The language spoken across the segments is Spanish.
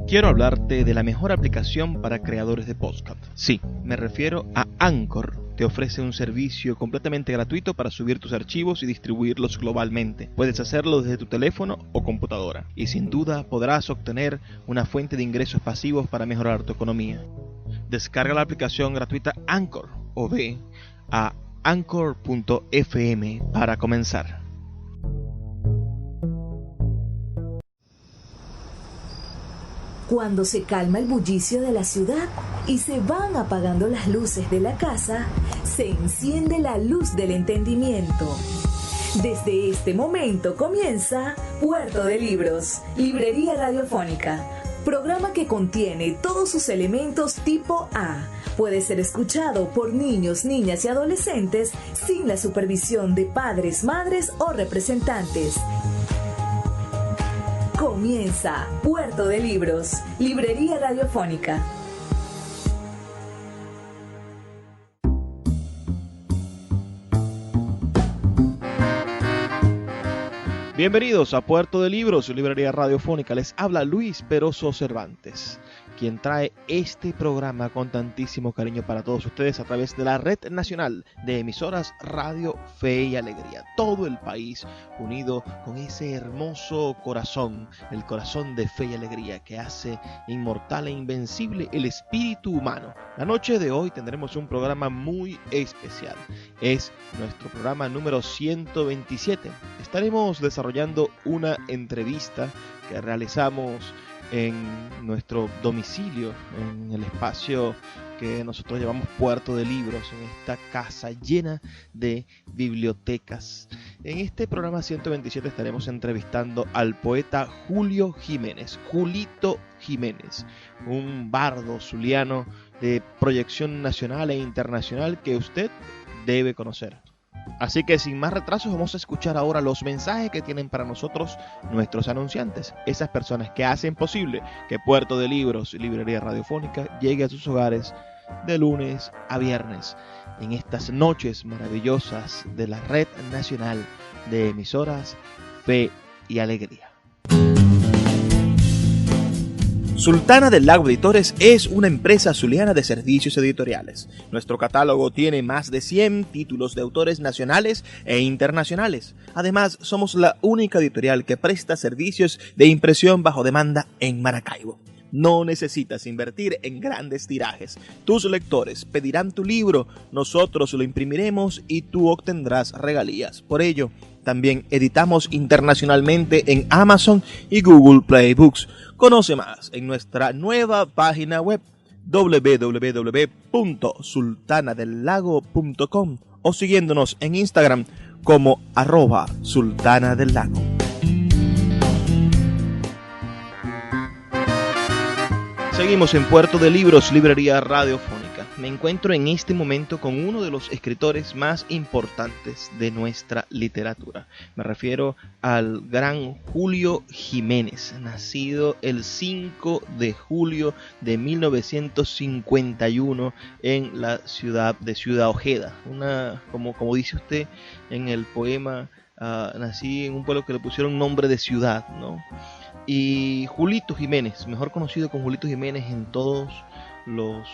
Quiero hablarte de la mejor aplicación para creadores de podcast. Sí, me refiero a Anchor. Te ofrece un servicio completamente gratuito para subir tus archivos y distribuirlos globalmente. Puedes hacerlo desde tu teléfono o computadora. Y sin duda podrás obtener una fuente de ingresos pasivos para mejorar tu economía. Descarga la aplicación gratuita Anchor o ve a anchor.fm para comenzar. Cuando se calma el bullicio de la ciudad y se van apagando las luces de la casa, se enciende la luz del entendimiento. Desde este momento comienza Puerto de Libros, Librería Radiofónica, programa que contiene todos sus elementos tipo A. Puede ser escuchado por niños, niñas y adolescentes sin la supervisión de padres, madres o representantes. Comienza Puerto de Libros, Librería Radiofónica. Bienvenidos a Puerto de Libros, Librería Radiofónica. Les habla Luis Peroso Cervantes, quien trae este programa con tantísimo cariño para todos ustedes a través de la Red Nacional de Emisoras Radio Fe y Alegría. Todo el país unido con ese hermoso corazón, el corazón de fe y alegría que hace inmortal e invencible el espíritu humano. La noche de hoy tendremos un programa muy especial. Es nuestro programa número 127. Estaremos desarrollando una entrevista que realizamos en nuestro domicilio, en el espacio que nosotros llamamos Puerto de Libros, en esta casa llena de bibliotecas. En este programa 127 estaremos entrevistando al poeta Julio Jiménez, Julito Jiménez, un bardo zuliano de proyección nacional e internacional que usted debe conocer. Así que sin más retrasos vamos a escuchar ahora los mensajes que tienen para nosotros nuestros anunciantes, esas personas que hacen posible que Puerto de Libros y Librería Radiofónica llegue a sus hogares de lunes a viernes, en estas noches maravillosas de la Red Nacional de Emisoras Fe y Alegría. Sultana del Lago Editores es una empresa zuliana de servicios editoriales. Nuestro catálogo tiene más de 100 títulos de autores nacionales e internacionales. Además, somos la única editorial que presta servicios de impresión bajo demanda en Maracaibo. No necesitas invertir en grandes tirajes. Tus lectores pedirán tu libro, nosotros lo imprimiremos y tú obtendrás regalías. Por ello, también editamos internacionalmente en Amazon y Google Play Books. Conoce más en nuestra nueva página web www.sultanadelago.com o siguiéndonos en Instagram como @sultanadelago. Seguimos en Puerto de Libros, Librería Radiofónica. Me encuentro en este momento con uno de los escritores más importantes de nuestra literatura. Me refiero al gran Julio Jiménez, nacido el 5 de julio de 1951 en la ciudad de Ciudad Ojeda. Como dice usted en el poema, nací en un pueblo que le pusieron nombre de ciudad, ¿no? Y Julito Jiménez, mejor conocido como Julito Jiménez en todos los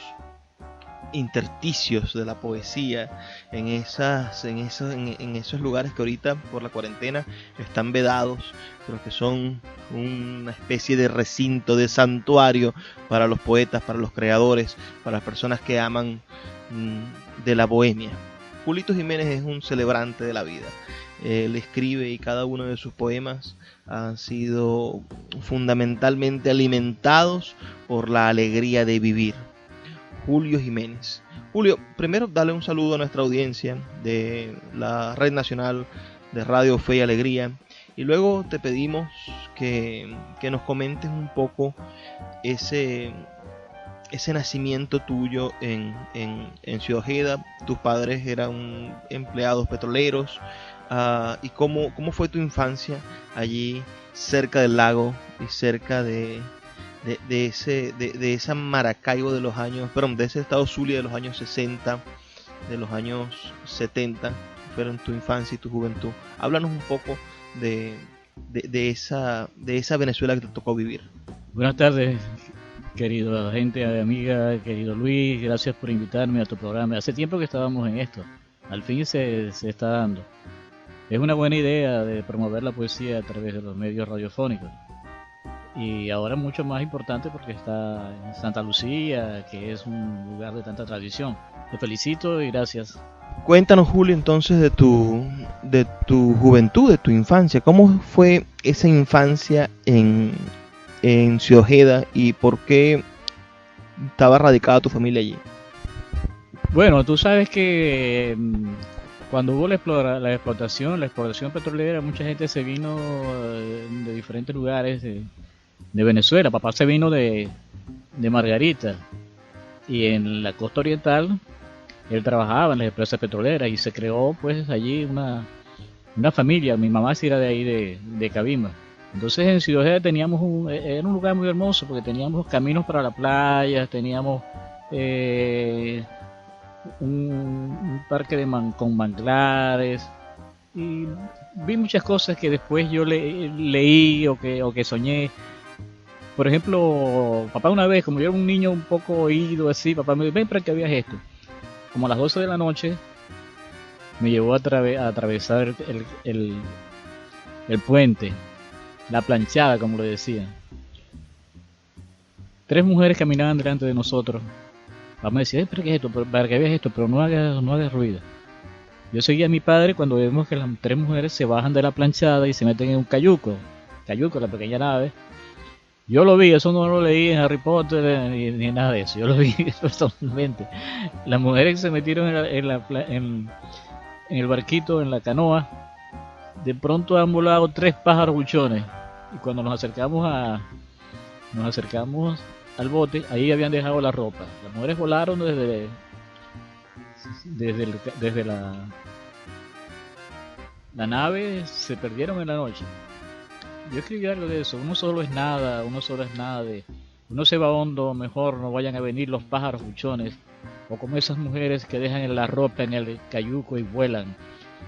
intersticios de la poesía, en esos lugares que ahorita por la cuarentena están vedados, pero que son una especie de recinto, de santuario para los poetas, para los creadores, para las personas que aman de la bohemia. Julito Jiménez es un celebrante de la vida. Él escribe y cada uno de sus poemas han sido fundamentalmente alimentados por la alegría de vivir. Julio Jiménez. Julio, primero dale un saludo a nuestra audiencia de la Red Nacional de Radio Fe y Alegría y luego te pedimos que nos comentes un poco ese nacimiento tuyo en Ciudad Ojeda. Tus padres eran empleados petroleros. Y cómo fue tu infancia allí cerca del lago y cerca de esa Maracaibo de los años, perdón, de ese estado Zulia de los años 60, de los años 70, fueron tu infancia y tu juventud. Háblanos un poco de esa Venezuela que te tocó vivir. Buenas tardes, querido gente, amiga, querido Luis, gracias por invitarme a tu programa. Hace tiempo que estábamos en esto, al fin se está dando. Es una buena idea de promover la poesía a través de los medios radiofónicos. Y ahora mucho más importante porque está en Santa Lucía, que es un lugar de tanta tradición. Te felicito y gracias. Cuéntanos, Julio, entonces de tu juventud, de tu infancia. ¿Cómo fue esa infancia en Ciudad Ojeda y por qué estaba radicada tu familia allí? Bueno, tú sabes que cuando hubo la explotación petrolera, mucha gente se vino de diferentes lugares de Venezuela. Papá se vino de Margarita y en la costa oriental él trabajaba en las empresas petroleras y se creó pues allí una familia. Mi mamá sí era de ahí de Cabima. Entonces en Ciudad Ojeda era un lugar muy hermoso porque teníamos caminos para la playa, teníamos un parque con manglares y vi muchas cosas que después yo leí o que soñé. Por ejemplo, papá una vez, como yo era un niño un poco oído así, papá me dijo, ven para que veas esto. Como a las 12 de la noche me llevó a atravesar el puente, la planchada como le decían. 3 mujeres caminaban delante de nosotros. Papá me decía, pero ¿qué es esto? Para que veas esto, pero no hagas ruido. Yo seguía a mi padre cuando vemos que las 3 mujeres se bajan de la planchada y se meten en un cayuco, la pequeña nave. Yo lo vi, eso no lo leí en Harry Potter ni nada de eso, yo lo vi personalmente. Las mujeres que se metieron en el barquito, en la canoa, de pronto han volado 3 pájaros buchones. Y cuando nos acercamos al bote, ahí habían dejado la ropa. Las mujeres volaron desde la nave, se perdieron en la noche. Yo escribí algo de eso, uno solo es nada, uno se va hondo, mejor no vayan a venir los pájaros buchones, o como esas mujeres que dejan la ropa en el cayuco y vuelan.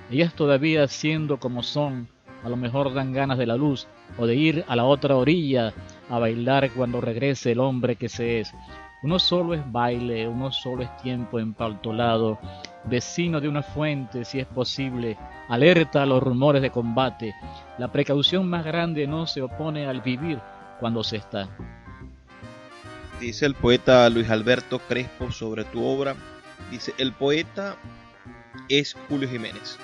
Ellas todavía siendo como son, a lo mejor dan ganas de la luz, o de ir a la otra orilla a bailar cuando regrese el hombre que se es. Uno solo es baile, uno solo es tiempo empaltolado, vecino de una fuente si es posible, alerta a los rumores de combate. La precaución más grande no se opone al vivir cuando se está. Dice el poeta Luis Alberto Crespo sobre tu obra, dice, el poeta es Julio Jiménez.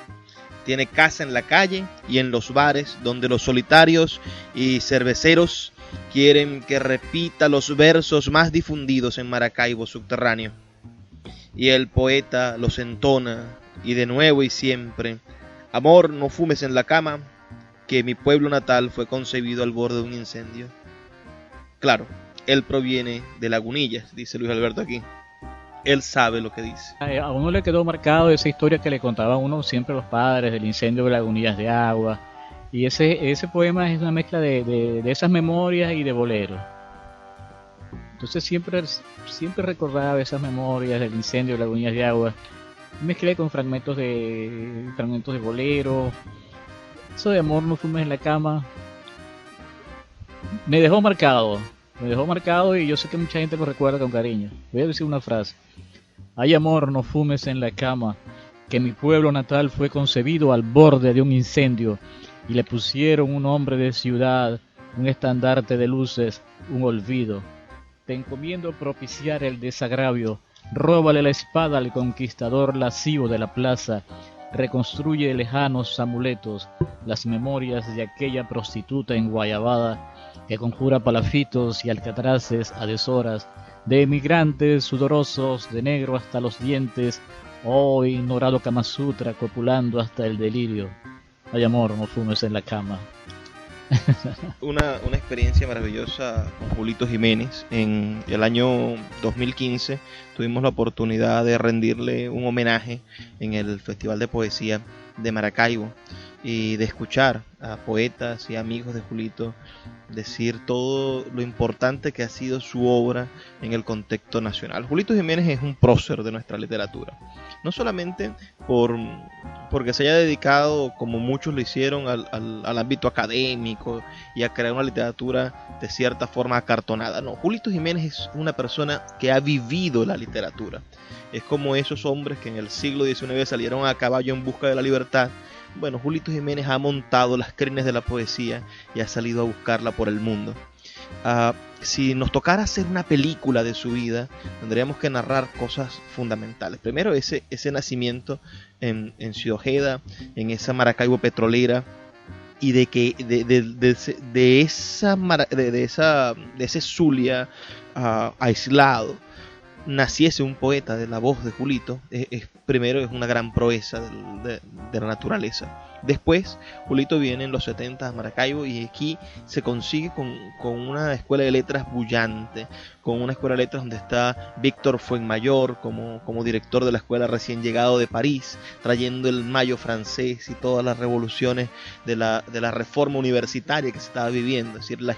Tiene casa en la calle y en los bares donde los solitarios y cerveceros quieren que repita los versos más difundidos en Maracaibo subterráneo. Y el poeta los entona y de nuevo y siempre, amor, no fumes en la cama, que mi pueblo natal fue concebido al borde de un incendio. Claro, él proviene de Lagunillas, dice Luis Alberto aquí. Él sabe lo que dice. A uno le quedó marcado esa historia que le contaban a uno siempre los padres del incendio de Lagunillas de Agua. Y ese poema es una mezcla de esas memorias y de boleros. Entonces siempre recordaba esas memorias del incendio de Lagunillas de Agua. Mezclé con fragmentos de bolero. Eso de amor no fumes en la cama. Me dejó marcado y yo sé que mucha gente lo recuerda con cariño. Voy a decir una frase. Ay amor, no fumes en la cama, que mi pueblo natal fue concebido al borde de un incendio y le pusieron un hombre de ciudad, un estandarte de luces, un olvido. Te encomiendo propiciar el desagravio, róbale la espada al conquistador lascivo de la plaza, reconstruye lejanos amuletos, las memorias de aquella prostituta en Guayabada que conjura palafitos y alcatraces a deshoras, de emigrantes sudorosos, de negro hasta los dientes, oh ignorado Kama Sutra copulando hasta el delirio. Ay amor, no fumes en la cama. Una experiencia maravillosa con Julito Jiménez. En el año 2015 tuvimos la oportunidad de rendirle un homenaje en el Festival de Poesía de Maracaibo y de escuchar a poetas y amigos de Julito decir todo lo importante que ha sido su obra en el contexto nacional. Julito Jiménez es un prócer de nuestra literatura. no solamente porque se haya dedicado, como muchos lo hicieron, al ámbito académico y a crear una literatura de cierta forma acartonada. No, Julito Jiménez es una persona que ha vivido la literatura. Es como esos hombres que en el siglo XIX salieron a caballo en busca de la libertad. Bueno, Julito Jiménez ha montado las crines de la poesía y ha salido a buscarla por el mundo. Si nos tocara hacer una película de su vida, tendríamos que narrar cosas fundamentales. Primero, ese nacimiento en Ciudad Ojeda, en esa Maracaibo petrolera, y de que de ese Zulia aislado naciese un poeta de la voz de Julito. Primero es una gran proeza de la naturaleza. Después, Julito viene en los 70 a Maracaibo y aquí se consigue con una escuela de letras bullante, con una escuela de letras donde está Víctor Fuenmayor como director de la escuela recién llegado de París, trayendo el mayo francés y todas las revoluciones de la reforma universitaria que se estaba viviendo. Es decir, la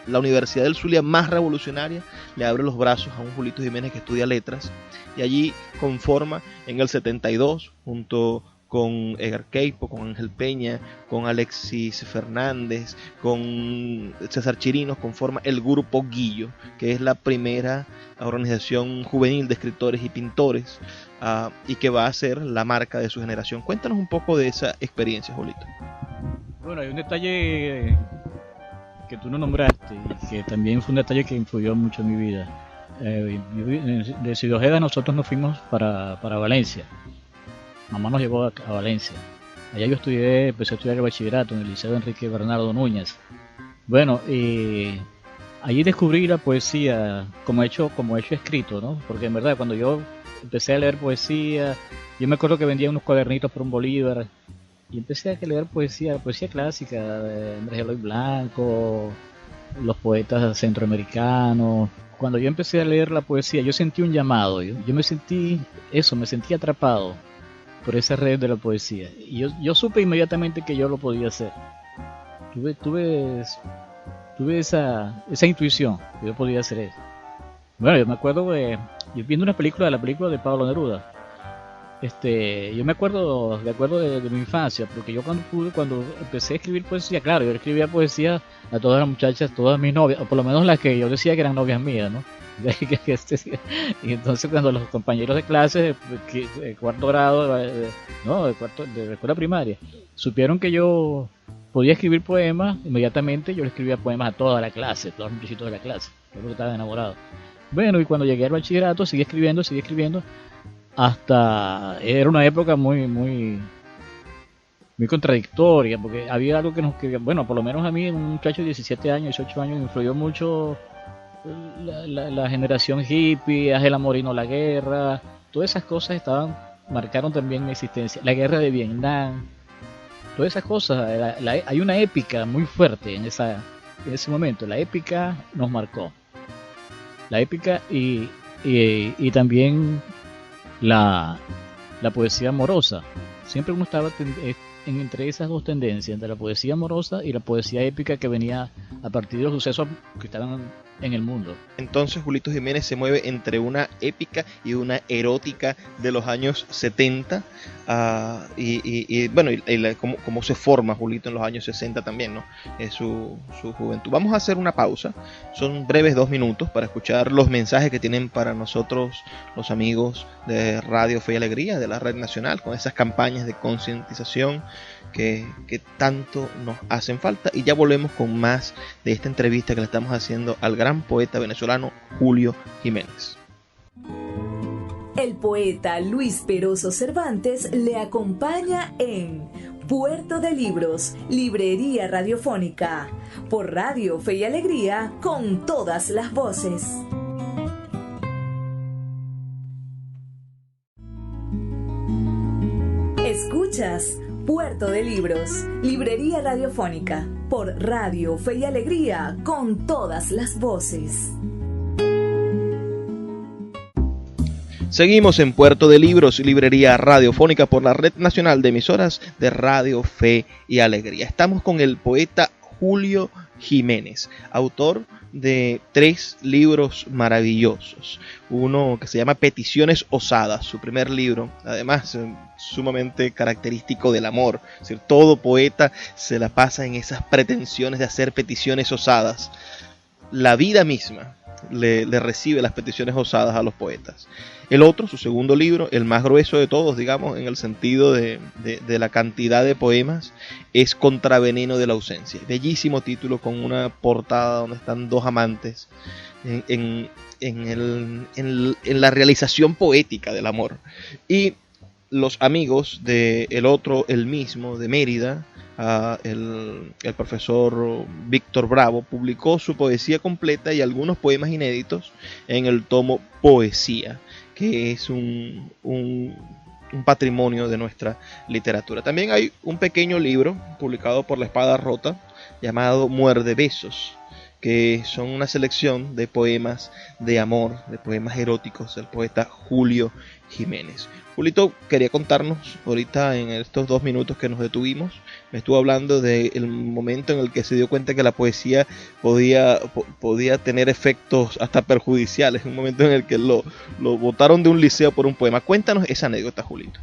Universidad del Zulia más revolucionaria le abre los brazos a un Julito Jiménez que estudia letras, y allí conforma en el 72 junto con Edgar Queipo, con Ángel Peña, con Alexis Fernández, con César Chirinos, conforma el Grupo Guillo, que es la primera organización juvenil de escritores y pintores, y que va a ser la marca de su generación. Cuéntanos un poco de esa experiencia, Julito. Bueno, hay un detalle que tú no nombraste y que también fue un detalle que influyó mucho en mi vida. De Ciudad Ojeda nosotros nos fuimos para Valencia. Mamá nos llevó a Valencia. Allá yo empecé a estudiar el bachillerato en el Liceo Enrique Bernardo Núñez. Bueno, allí descubrí la poesía como hecho escrito, ¿no? Porque en verdad cuando yo empecé a leer poesía, yo me acuerdo que vendía unos cuadernitos por $1 y empecé a leer poesía clásica de Andrés Eloy Blanco, los poetas centroamericanos. Cuando yo empecé a leer la poesía, yo sentí un llamado, yo me sentí atrapado por esa red de la poesía, y yo supe inmediatamente que yo lo podía hacer. Tuve esa intuición que yo podía hacer eso. Bueno, yo me acuerdo yo viendo la película de Pablo Neruda. Yo me acuerdo de mi infancia, porque yo cuando empecé a escribir poesía, claro, yo escribía poesía a todas las muchachas, todas mis novias, o por lo menos las que yo decía que eran novias mías, ¿no? Y entonces cuando los compañeros de clase de cuarto grado, de la escuela primaria, supieron que yo podía escribir poemas, inmediatamente yo le escribía poemas a toda la clase, todos los muchachitos de la clase, yo estaba enamorado. Bueno, y cuando llegué al bachillerato seguí escribiendo, hasta era una época muy contradictoria, porque había algo bueno, por lo menos a mí, un muchacho de 17 años, 18 años, me influyó mucho la generación hippie, Ángela Morino La Guerra, todas esas cosas marcaron también mi existencia, la guerra de Vietnam, todas esas cosas, hay una épica muy fuerte en ese momento, la épica nos marcó, la épica y también la poesía amorosa. Siempre uno estaba entre esas dos tendencias, entre la poesía amorosa y la poesía épica que venía a partir de los sucesos que estaban en el mundo. Entonces Julito Jiménez se mueve entre una épica y una erótica de los años 70, cómo se forma Julito en los años 60 también, ¿no? Su juventud. Vamos a hacer una pausa, son breves 2 minutos para escuchar los mensajes que tienen para nosotros los amigos de Radio Fe y Alegría, de la Red Nacional, con esas campañas de concientización que tanto nos hacen falta, y ya volvemos con más de esta entrevista que le estamos haciendo al gran poeta venezolano Julio Jiménez. El poeta Luis Peroso Cervantes le acompaña en Puerto de Libros, Librería Radiofónica, por Radio Fe y Alegría, con todas las voces. Escuchas Puerto de Libros, Librería Radiofónica, por Radio Fe y Alegría, con todas las voces. Seguimos en Puerto de Libros, Librería Radiofónica, por la Red Nacional de Emisoras de Radio Fe y Alegría. Estamos con el poeta Julio Jiménez, autor de 3 libros maravillosos. Uno que se llama Peticiones Osadas, su primer libro, además sumamente característico del amor. Es decir, todo poeta se la pasa en esas pretensiones de hacer peticiones osadas. La vida misma le recibe las peticiones osadas a los poetas. El otro, su segundo libro, el más grueso de todos, digamos, en el sentido de la cantidad de poemas, es Contraveneno de la ausencia. Bellísimo título, con una portada donde están 2 amantes en la realización poética del amor. Y los amigos del otro, el mismo, de Mérida, el profesor Víctor Bravo, publicó su poesía completa y algunos poemas inéditos en el tomo Poesía, que es un patrimonio de nuestra literatura. También hay un pequeño libro publicado por La Espada Rota llamado Muerde Besos, que son una selección de poemas de amor, de poemas eróticos del poeta Julio Jiménez. Julito quería contarnos ahorita, en estos 2 minutos que nos detuvimos, me estuvo hablando del momento en el que se dio cuenta que la poesía podía tener efectos hasta perjudiciales, un momento en el que lo botaron de un liceo por un poema. Cuéntanos esa anécdota, Julito.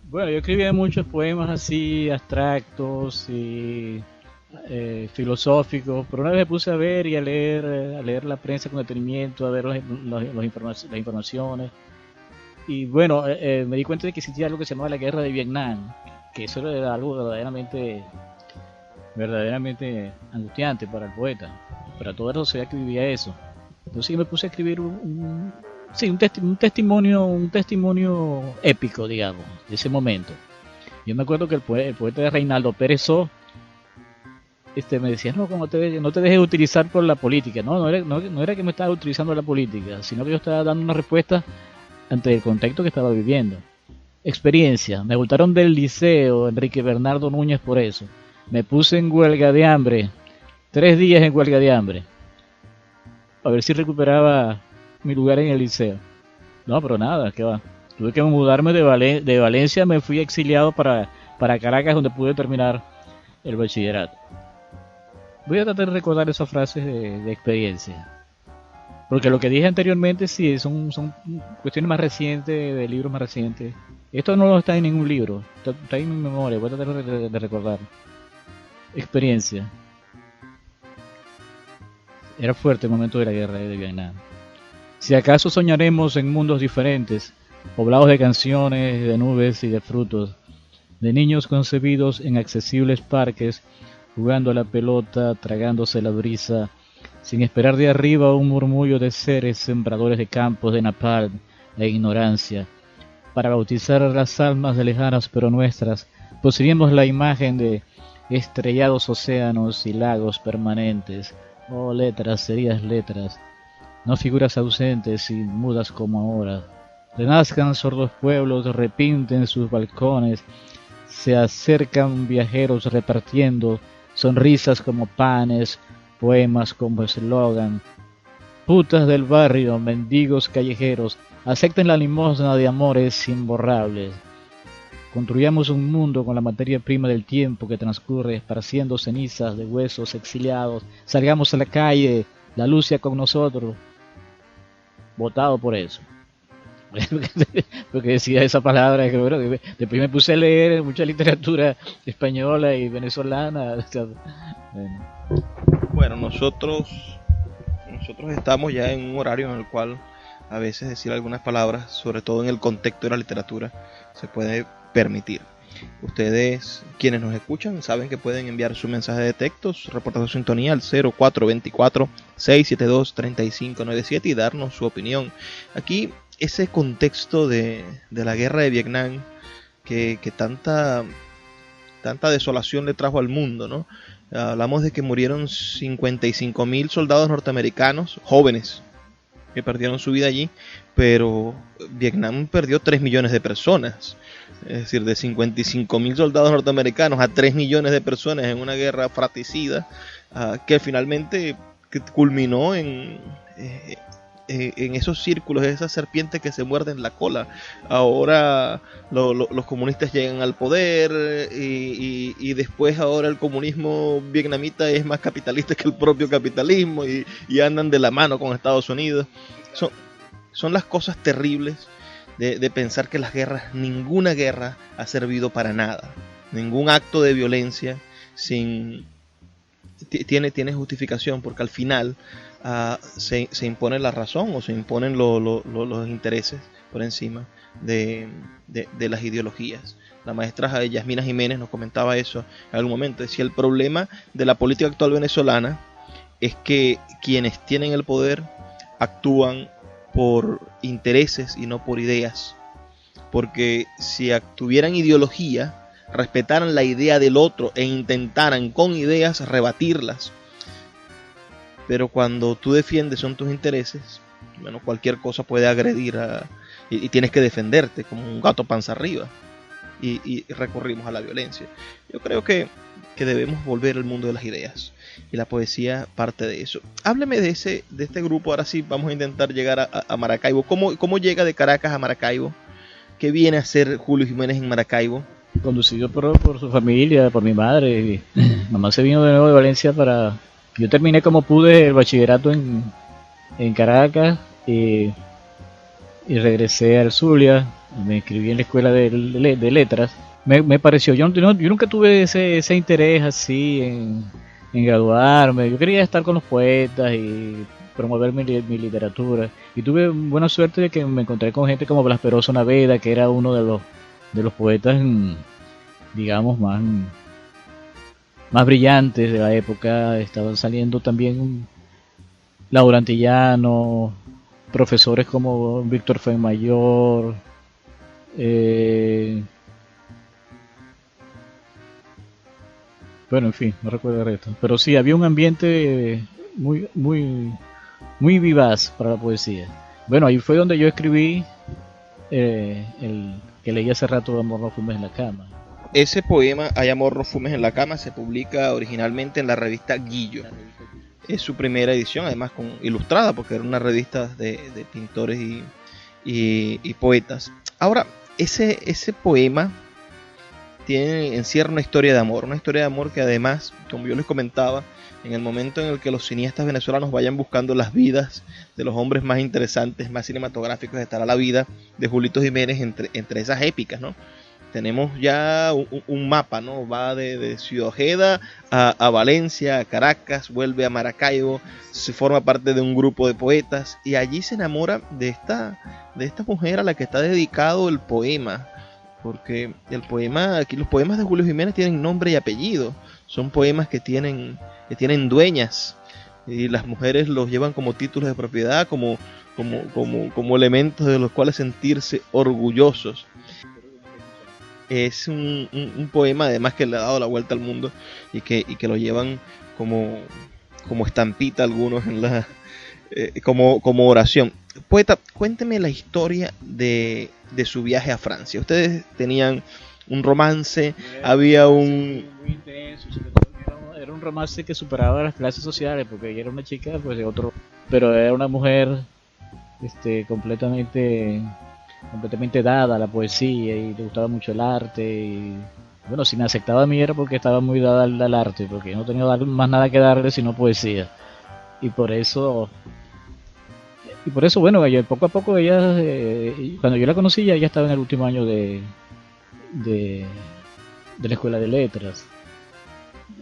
Bueno, yo escribía muchos poemas así abstractos y filosóficos, pero una vez me puse a ver y a leer la prensa con detenimiento, a ver las informaciones, y bueno, me di cuenta de que existía algo que se llamaba la guerra de Vietnam, que eso era algo verdaderamente angustiante para el poeta, para toda la sociedad que vivía eso. Entonces yo me puse a escribir un testimonio épico, digamos, de ese momento. Yo me acuerdo que el poeta de Reinaldo Pérez So me decía, no te dejes utilizar por la política. No era que me estaba utilizando la política, sino que yo estaba dando una respuesta ante el contexto que estaba viviendo. Experiencia, me botaron del liceo Enrique Bernardo Núñez por eso. Me puse en huelga de hambre, 3 días en huelga de hambre, a ver si recuperaba mi lugar en el liceo. No, pero nada, ¿qué va? Tuve que mudarme de Valencia, me fui exiliado para Caracas, donde pude terminar el bachillerato. Voy a tratar de recordar esas frases de experiencia, porque lo que dije anteriormente sí son cuestiones más recientes, de libros más recientes. Esto no está en ningún libro, está en mi memoria, voy a tratar de recordar. Experiencia. Era fuerte el momento de la guerra de Vietnam. Si acaso soñaremos en mundos diferentes, poblados de canciones, de nubes y de frutos, de niños concebidos en accesibles parques, jugando a la pelota, tragándose la brisa, sin esperar de arriba un murmullo de seres sembradores de campos de napalm e ignorancia. Para bautizar las almas de lejanas pero nuestras, poseeríamos la imagen de estrellados océanos y lagos permanentes. Oh, letras, serias letras, no figuras ausentes y mudas como ahora. Renazcan sordos pueblos, repinten sus balcones, se acercan viajeros repartiendo sonrisas como panes, poemas como eslogan. Putas del barrio, mendigos callejeros, acepten la limosna de amores imborrables. Construyamos un mundo con la materia prima del tiempo que transcurre, esparciendo cenizas de huesos exiliados. Salgamos a la calle, la luz sea con nosotros. Votado por eso. Porque decía esa palabra, que bueno, después me puse a leer mucha literatura española y venezolana. Bueno, nosotros estamos ya en un horario en el cual a veces decir algunas palabras, sobre todo en el contexto de la literatura, se puede permitir. Ustedes, quienes nos escuchan, saben que pueden enviar su mensaje de texto, reportar su sintonía al 0424-672-3597 y darnos su opinión. Aquí, ese contexto de la guerra de Vietnam que tanta desolación le trajo al mundo, ¿no? Hablamos de que murieron 55.000 soldados norteamericanos, jóvenes, que perdieron su vida allí, pero Vietnam perdió 3 millones de personas. Es decir, de 55.000 soldados norteamericanos a 3 millones de personas en una guerra fratricida, que finalmente culminó en en esos círculos, esas serpientes que se muerden la cola. Ahora los comunistas llegan al poder y después ahora el comunismo vietnamita es más capitalista que el propio capitalismo y andan de la mano con Estados Unidos. Son las cosas terribles de pensar que las guerras, ninguna guerra ha servido para nada. Ningún acto de violencia tiene justificación, porque al final se impone la razón o se imponen los intereses por encima de las ideologías. La maestra Yasmina Jiménez nos comentaba eso en algún momento. Decía, el problema de la política actual venezolana es que quienes tienen el poder actúan por intereses y no por ideas, porque si tuvieran ideología, respetaran la idea del otro e intentaran con ideas rebatirlas, pero cuando tú defiendes son tus intereses, bueno, cualquier cosa puede agredir y tienes que defenderte como un gato panza arriba y recurrimos a la violencia. Yo creo que debemos volver al mundo de las ideas y la poesía parte de eso. Hábleme de este grupo. Ahora sí vamos a intentar llegar a Maracaibo. ¿Cómo llega de Caracas a Maracaibo? ¿Qué viene a hacer Julio Jiménez en Maracaibo? Conducido por su familia, por mi madre. Mamá se vino de nuevo de Valencia para... Yo terminé como pude el bachillerato en Caracas y regresé al Zulia. Me inscribí en la escuela de letras. Me pareció, yo nunca tuve ese interés así en graduarme. Yo quería estar con los poetas y promover mi literatura. Y tuve buena suerte de que me encontré con gente como Blas Peroso Naveda, que era uno de los poetas, digamos, más brillantes de la época. Estaban saliendo también Laura Antillano, profesores como Víctor Fuenmayor, bueno, en fin, no recuerdo el resto. Pero sí, había un ambiente muy vivaz para la poesía. Bueno, ahí fue donde yo escribí el que leí hace rato, Amor no fumes en la cama. Ese poema, Hay amor no fumes en la cama, se publica originalmente en la revista Guillo. Es su primera edición, además ilustrada, porque era una revista de pintores y poetas. Ahora, ese poema encierra una historia de amor que además, como yo les comentaba, en el momento en el que los cineastas venezolanos vayan buscando las vidas de los hombres más interesantes, más cinematográficos, estará la vida de Julito Jiménez entre esas épicas, ¿no? Tenemos ya un mapa, ¿no? Va de Ciudad Ojeda a Valencia, a Caracas, vuelve a Maracaibo, se forma parte de un grupo de poetas y allí se enamora de esta mujer a la que está dedicado el poema. Porque aquí los poemas de Julio Jiménez tienen nombre y apellido, son poemas que tienen dueñas y las mujeres los llevan como títulos de propiedad, como elementos de los cuales sentirse orgullosos. Es un poema además que le ha dado la vuelta al mundo y que lo llevan como estampita algunos como oración. Poeta, cuénteme la historia de su viaje a Francia. Ustedes tenían un romance, había un... Muy intenso, era un romance que superaba las clases sociales, porque ella era una chica pues de otro, pero era una mujer completamente dada a la poesía y le gustaba mucho el arte y bueno, si me aceptaba a mí era porque estaba muy dada al arte, porque no tenía más nada que darle sino poesía. Y por eso bueno, poco a poco ella, cuando yo la conocí ya ella estaba en el último año de la escuela de letras.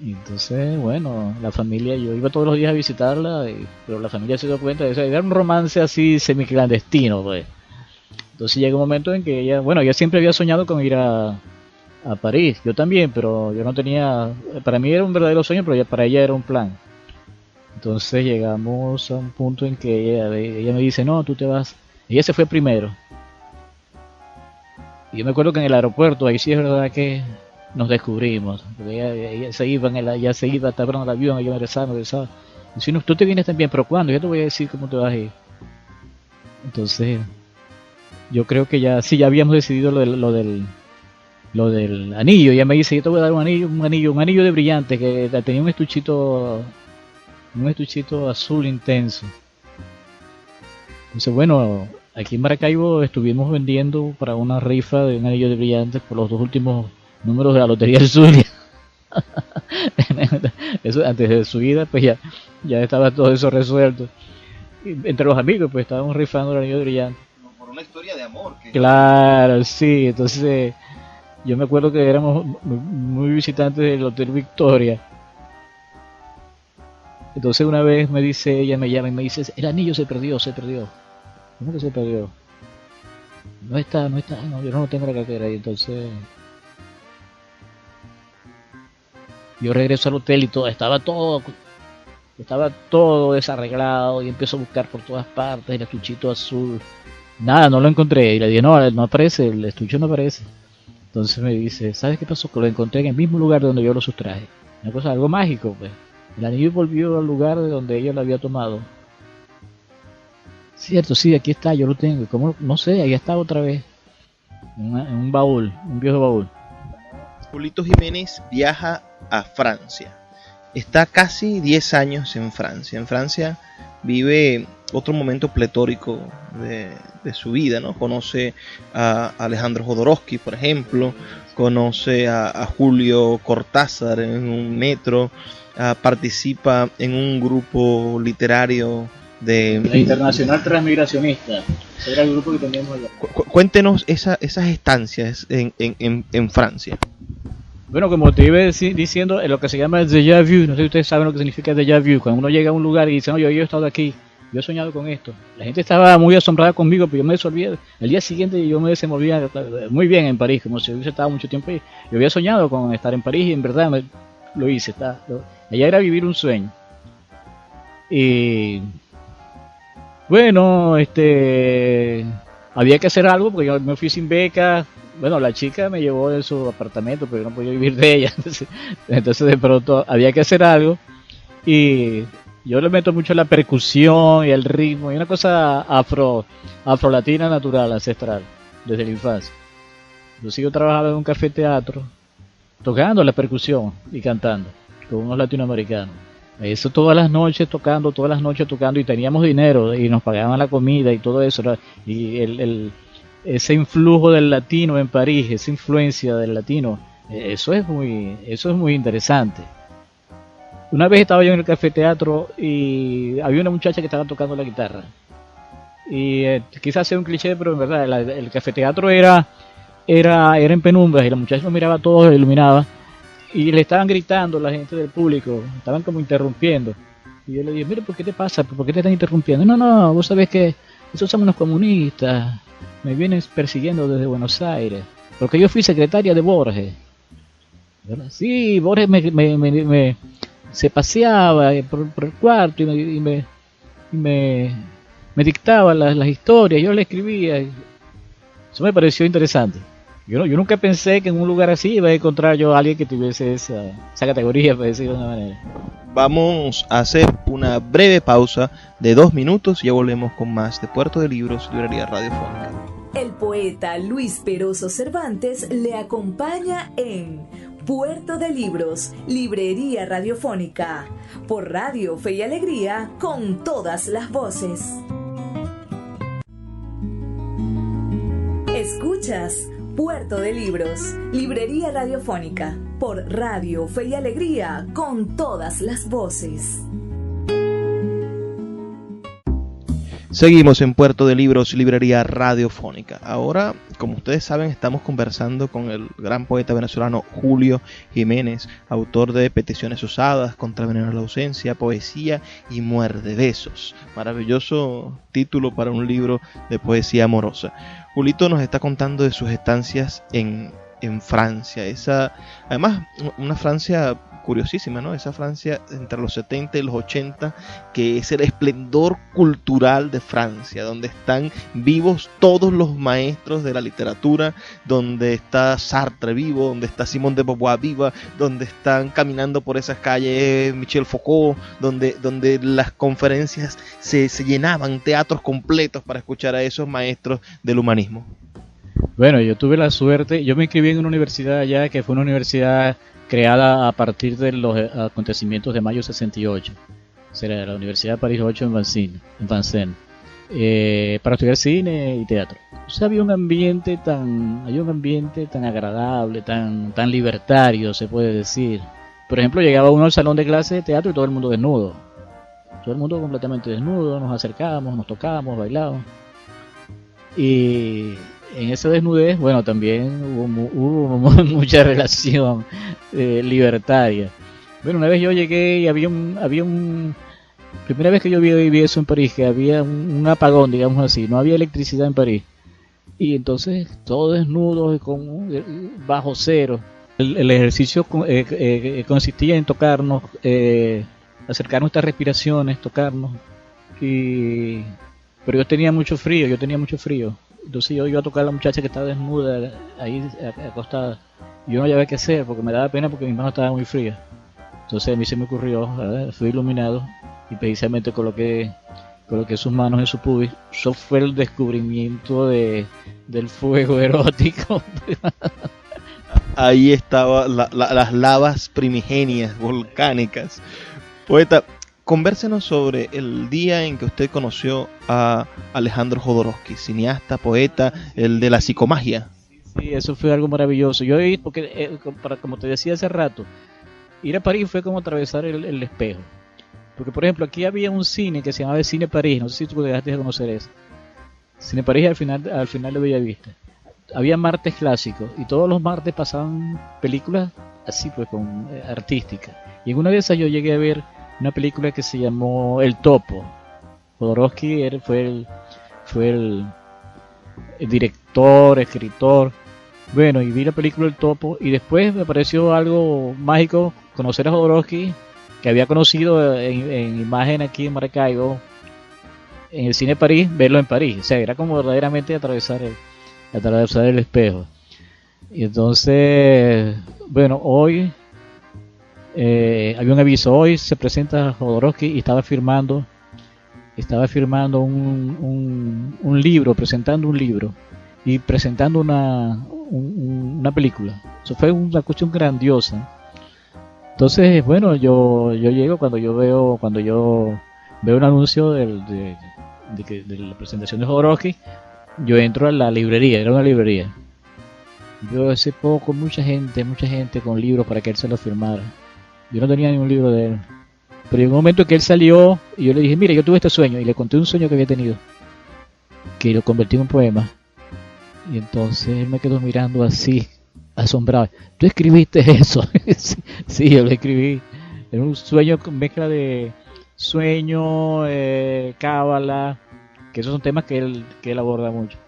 Y entonces, bueno, la familia, yo iba todos los días a visitarla, pero la familia se dio cuenta de eso, era un romance así semiclandestino, pues. Entonces llega un momento en que ella siempre había soñado con ir a París, yo también, pero yo no tenía, para mí era un verdadero sueño, pero para ella era un plan. Entonces llegamos a un punto en que ella me dice, no, tú te vas. Ella se fue primero. Y yo me acuerdo que en el aeropuerto, ahí sí es verdad que nos descubrimos. Porque ella se iba, estaba esperando el avión, ella me regresaba. Y si no, tú te vienes también, pero ¿cuándo? Yo te voy a decir cómo te vas a ir. Entonces, yo creo que ya habíamos decidido lo del anillo. Ella me dice, yo te voy a dar un anillo de brillante que tenía un estuchito azul intenso. Entonces, bueno, aquí en Maracaibo estuvimos vendiendo para una rifa de un anillo de brillantes por los 2 últimos números de la Lotería del Zulia. Eso antes de su vida, pues ya estaba todo eso resuelto. Y entre los amigos, pues estábamos rifando el anillo de brillantes. Por una historia de amor. Claro, sí, entonces yo me acuerdo que éramos muy visitantes del Hotel Victoria. Entonces una vez me dice, ella me llama y me dice, el anillo se perdió. ¿Cómo que se perdió? No está, no, yo no lo tengo en la cartera. Y entonces yo regreso al hotel y estaba todo desarreglado y empiezo a buscar por todas partes el estuchito azul. Nada, no lo encontré. Y le dije, no aparece, el estuche no aparece. Entonces me dice, ¿sabes qué pasó? Que lo encontré en el mismo lugar donde yo lo sustraje. Una cosa, algo mágico, pues. El anillo volvió al lugar de donde ella lo había tomado. Cierto, sí, aquí está, yo lo tengo. ¿Cómo? No sé, ahí está otra vez. En un baúl, un viejo baúl. Julito Jiménez viaja a Francia. Está casi 10 años en Francia. En Francia vive otro momento pletórico de su vida, ¿no? Conoce a Alejandro Jodorowsky, por ejemplo. Conoce a Julio Cortázar en un metro. Participa en un grupo literario de la Internacional Transmigracionista. Ese era el grupo que teníamos allá. Cuéntenos esas estancias en Francia. Bueno, como te iba diciendo, lo que se llama el déjà vu, no sé si ustedes saben lo que significa el déjà vu, cuando uno llega a un lugar y dice, no, yo he estado aquí, yo he soñado con esto. La gente estaba muy asombrada conmigo, pero yo me desolvía. El día siguiente yo me desenvolvía muy bien en París, como si hubiese estado mucho tiempo ahí. Yo había soñado con estar en París y en verdad lo hice. Allá era vivir un sueño. Y bueno, había que hacer algo porque yo me fui sin beca. Bueno, la chica me llevó de su apartamento, pero yo no podía vivir de ella. Entonces de pronto había que hacer algo. Y yo le meto mucho la percusión y el ritmo. Y una cosa afro-latina natural, ancestral, desde la infancia. Yo sigo trabajando en un café teatro, tocando la percusión y cantando con unos latinoamericanos. Eso todas las noches tocando, y teníamos dinero y nos pagaban la comida y todo eso, ¿no? Y ese influjo del latino en París, esa influencia del latino, eso es muy interesante. Una vez estaba yo en el café teatro y había una muchacha que estaba tocando la guitarra. Y quizás sea un cliché, pero en verdad el café teatro era en penumbras y la muchacha nos miraba a todos, iluminaba. Y le estaban gritando la gente del público, estaban como interrumpiendo. Y yo le dije, mire, ¿por qué te pasa? ¿Por qué te están interrumpiendo? No, vos sabés que esos somos unos comunistas, me vienen persiguiendo desde Buenos Aires, porque yo fui secretaria de Borges. ¿Verdad? Sí, Borges se paseaba por el cuarto y me dictaba las historias, yo le escribía. Eso me pareció interesante. Yo nunca pensé que en un lugar así iba a encontrar yo a alguien que tuviese esa categoría, por decirlo de una manera. Vamos a hacer una breve pausa de 2 minutos y ya volvemos con más de Puerto de Libros, Librería Radiofónica. El poeta Luis Peroso Cervantes le acompaña en Puerto de Libros, Librería Radiofónica, por Radio Fe y Alegría, con todas las voces. Escuchas Puerto de Libros, Librería Radiofónica, por Radio Fe y Alegría, con todas las voces. Seguimos en Puerto de Libros, Librería Radiofónica. Ahora, como ustedes saben, estamos conversando con el gran poeta venezolano Julio Jiménez, autor de Peticiones Usadas, Contra el Veneno de la Ausencia, Poesía y Muerde Besos. Maravilloso título para un libro de poesía amorosa. Julito nos está contando de sus estancias en Francia. Además, una Francia curiosísima, ¿no? Esa Francia entre los 70 y los 80, que es el esplendor cultural de Francia, donde están vivos todos los maestros de la literatura, donde está Sartre vivo, donde está Simone de Beauvoir viva, donde están caminando por esas calles Michel Foucault, donde las conferencias se llenaban, teatros completos para escuchar a esos maestros del humanismo. Bueno, yo tuve la suerte, yo me inscribí en una universidad allá que fue una universidad creada a partir de los acontecimientos de mayo 68. Será la Universidad de París 8 en Vincennes. para estudiar cine y teatro. O sea, había un ambiente tan agradable, tan libertario, se puede decir. Por ejemplo, llegaba uno al salón de clase de teatro y todo el mundo desnudo. Todo el mundo completamente desnudo, nos acercábamos, nos tocábamos, bailábamos. Y en esa desnudez, bueno, también hubo mucha relación libertaria. Bueno, una vez yo llegué y había un primera vez que yo vi eso en París, que había un apagón, digamos así, no había electricidad en París. Y entonces todo desnudo y bajo cero. El ejercicio consistía en tocarnos, acercar nuestras respiraciones, tocarnos. Pero yo tenía mucho frío. Entonces yo iba a tocar a la muchacha que estaba desnuda, ahí acostada. Y yo no sabía qué hacer porque me daba pena porque mis manos estaban muy frías. Entonces a mí se me ocurrió, fui iluminado y precisamente coloqué sus manos en su pubis. Eso fue el descubrimiento del fuego erótico. Ahí estaban las lavas primigenias, volcánicas. Poeta, convérsenos sobre el día en que usted conoció a Alejandro Jodorowsky, cineasta, poeta, el de la psicomagia. Sí, eso fue algo maravilloso. Yo porque como te decía hace rato, ir a París fue como atravesar el espejo. Porque, por ejemplo, aquí había un cine que se llamaba Cine París, no sé si tú dejaste de conocer eso. Cine París al final de Bellavista. Había martes clásicos y todos los martes pasaban películas así, pues, artísticas. Y en una de esas yo llegué a ver una película que se llamó El Topo. Jodorowsky fue el director, escritor. Bueno, y vi la película El Topo y después me pareció algo mágico conocer a Jodorowsky, que había conocido en imagen aquí en Maracaibo, en el Cine París, verlo en París. O sea, era como verdaderamente atravesar el espejo. Y entonces, bueno, hoy había un aviso, hoy se presenta Jodorowsky y estaba firmando un libro, presentando un libro y presentando una película. Eso fue una cuestión grandiosa. Entonces, bueno, yo llego cuando yo veo un anuncio de la presentación de Jodorowsky, yo entro a la librería, era una librería. Yo hace poco mucha gente con libros para que él se los firmara. Yo no tenía ningún libro de él. Pero en un momento que él salió y yo le dije, mira, yo tuve este sueño y le conté un sueño que había tenido, que lo convertí en un poema. Y entonces él me quedó mirando así, asombrado. ¿Tú escribiste eso? Sí, yo lo escribí. Era un sueño con mezcla de sueño, cábala, que esos son temas que él aborda mucho.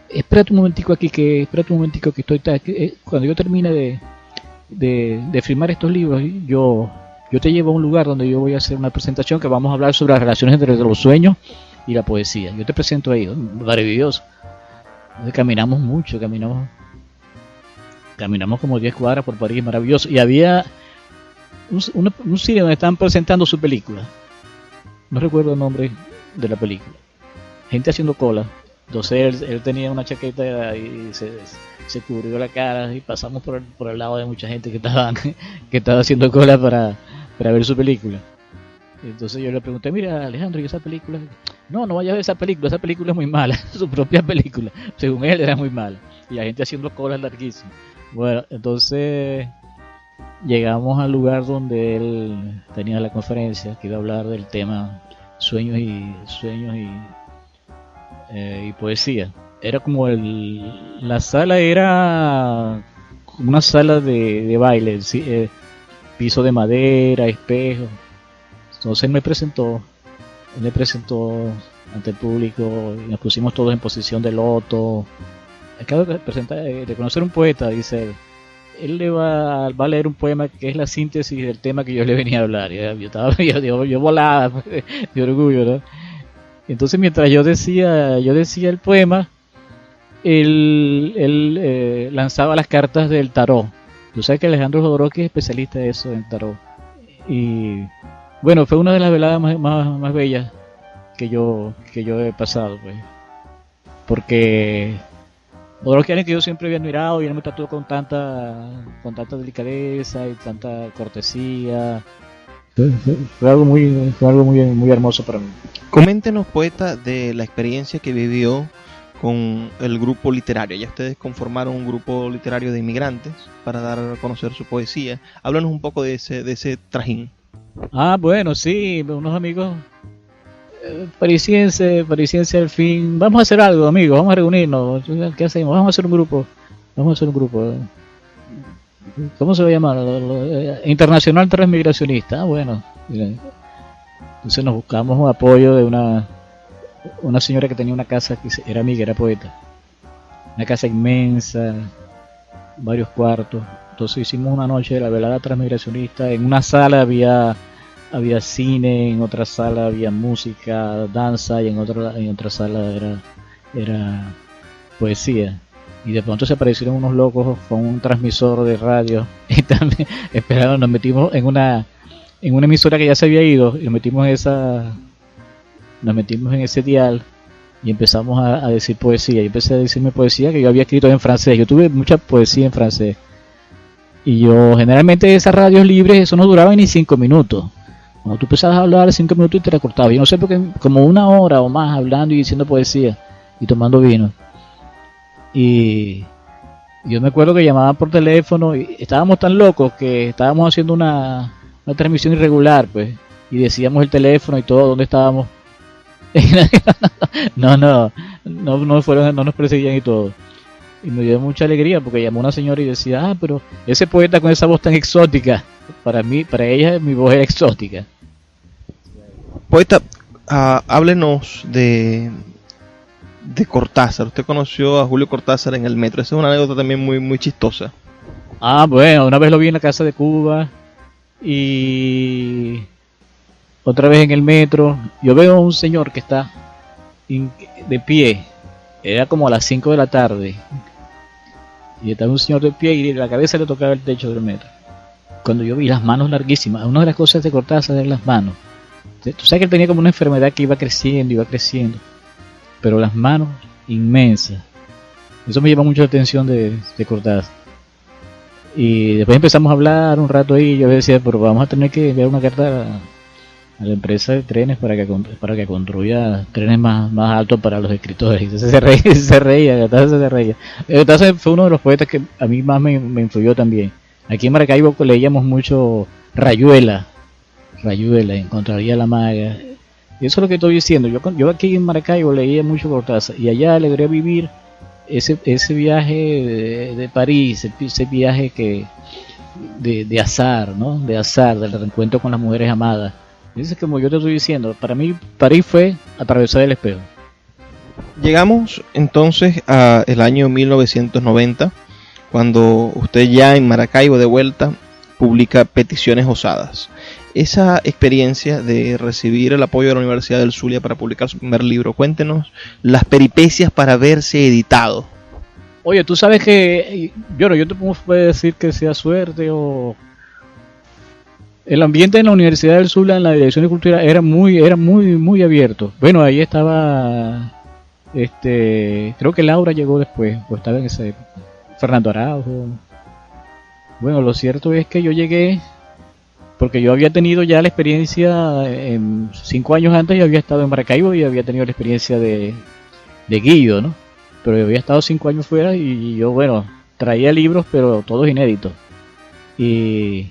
Espérate un momentico que estoy cuando yo termine de firmar estos libros, yo te llevo a un lugar donde yo voy a hacer una presentación que vamos a hablar sobre las relaciones entre los sueños y la poesía. Yo te presento ahí, maravilloso. Entonces caminamos mucho, caminamos como 10 cuadras por París, maravilloso. Y había un cine donde estaban presentando su película. No recuerdo el nombre de la película. Gente haciendo cola. Entonces él tenía una chaqueta y se cubrió la cara y pasamos por el lado de mucha gente que estaba haciendo cola para ver su película. Entonces yo le pregunté, mira Alejandro, ¿y esa película? No vayas a ver esa película es muy mala, su propia película, según él era muy mala. Y la gente haciendo colas larguísimas. Bueno, entonces llegamos al lugar donde él tenía la conferencia, que iba a hablar del tema sueños y poesía. Era como la sala era una sala de baile, piso de madera, espejo. Entonces él me presentó ante el público y nos pusimos todos en posición de loto. Acabo de conocer un poeta, dice él le va a leer un poema que es la síntesis del tema que yo le venía a hablar. Yo volaba de orgullo, ¿no? Entonces mientras yo decía el poema, él lanzaba las cartas del tarot. Tú sabes que Alejandro Jodorowsky es especialista de eso, en tarot. Y bueno, fue una de las veladas más bellas que yo he pasado, pues. Porque Jodorowsky es alguien que yo siempre había admirado y él me trató con tanta delicadeza y tanta cortesía. Fue algo muy hermoso para mí. Coméntenos, poeta, de la experiencia que vivió con el grupo literario. Ya ustedes conformaron un grupo literario de inmigrantes para dar a conocer su poesía. Háblanos un poco de ese trajín. Bueno, sí, unos amigos parisienses al fin. Vamos a hacer algo, amigos, vamos a reunirnos. ¿Qué hacemos? Vamos a hacer un grupo. ¿Cómo se va a llamar? Internacional Transmigracionista. Bueno. Entonces nos buscamos un apoyo de una señora que tenía una casa que era amiga, era poeta. Una casa inmensa, varios cuartos. Entonces hicimos una noche de la velada transmigracionista. En una sala había cine, en otra sala había música, danza, y en otra sala era poesía. Y de pronto se aparecieron unos locos con un transmisor de radio y también esperaron, nos metimos en una emisora que ya se había ido y nos metimos en ese dial y empezamos a decir poesía. Yo empecé a decirme poesía que yo había escrito en francés. Yo tuve mucha poesía en francés. Y yo, generalmente esas radios libres, eso no duraba ni 5 minutos. Cuando tú empezabas a hablar 5 minutos y te recortabas. Yo no sé por qué, como 1 hora o más hablando y diciendo poesía y tomando vino. Y yo me acuerdo que llamaban por teléfono y estábamos tan locos que estábamos haciendo una transmisión irregular, pues, y decíamos el teléfono y todo, dónde estábamos. No nos perseguían y todo. Y me dio mucha alegría porque llamó una señora y decía, pero ese poeta con esa voz tan exótica, para ella mi voz era exótica. Poeta, háblenos de Cortázar. Usted conoció a Julio Cortázar en el metro. Esa es una anécdota también muy, muy chistosa. Bueno, una vez lo vi en la casa de Cuba y otra vez en el metro. Yo veo a un señor que está de pie. Era como a las 5 de la tarde. Y estaba un señor de pie y la cabeza le tocaba el techo del metro. Cuando yo vi las manos larguísimas, una de las cosas de Cortázar eran las manos. Tú sabes que él tenía como una enfermedad que iba creciendo. Pero las manos inmensas. Eso me llama mucho la atención de Cortázar. Y después empezamos a hablar un rato ahí y yo decía, pero vamos a tener que enviar una carta a la empresa de trenes para que construya trenes más altos para los escritores. Y entonces se reía. Cortázar fue uno de los poetas que a mí más me influyó también. Aquí en Maracaibo leíamos mucho Rayuela, Encontraría la maga. Y eso es lo que estoy diciendo. Yo aquí en Maracaibo leía mucho Cortázar y allá logré vivir ese viaje de París, ese viaje de azar, ¿no? De azar, del reencuentro con las mujeres amadas. Dice, como yo te estoy diciendo, para mí París fue atravesar el espejo. Llegamos entonces a el año 1990, cuando usted ya en Maracaibo de vuelta publica Peticiones Osadas. Esa experiencia de recibir el apoyo de la Universidad del Zulia para publicar su primer libro, cuéntenos las peripecias para verse editado. Oye, tú sabes que yo te puedo decir que sea suerte o... El ambiente en la Universidad del Zulia, en la Dirección de Cultura, era muy abierto. Bueno, ahí estaba, creo que Laura llegó después, o estaba en esa época. Fernando Araujo. Bueno, lo cierto es que yo llegué porque yo había tenido ya la experiencia, 5 años antes yo había estado en Maracaibo y había tenido la experiencia de Guido, ¿no? Pero yo había estado 5 años fuera y yo, bueno, traía libros, pero todos inéditos. Y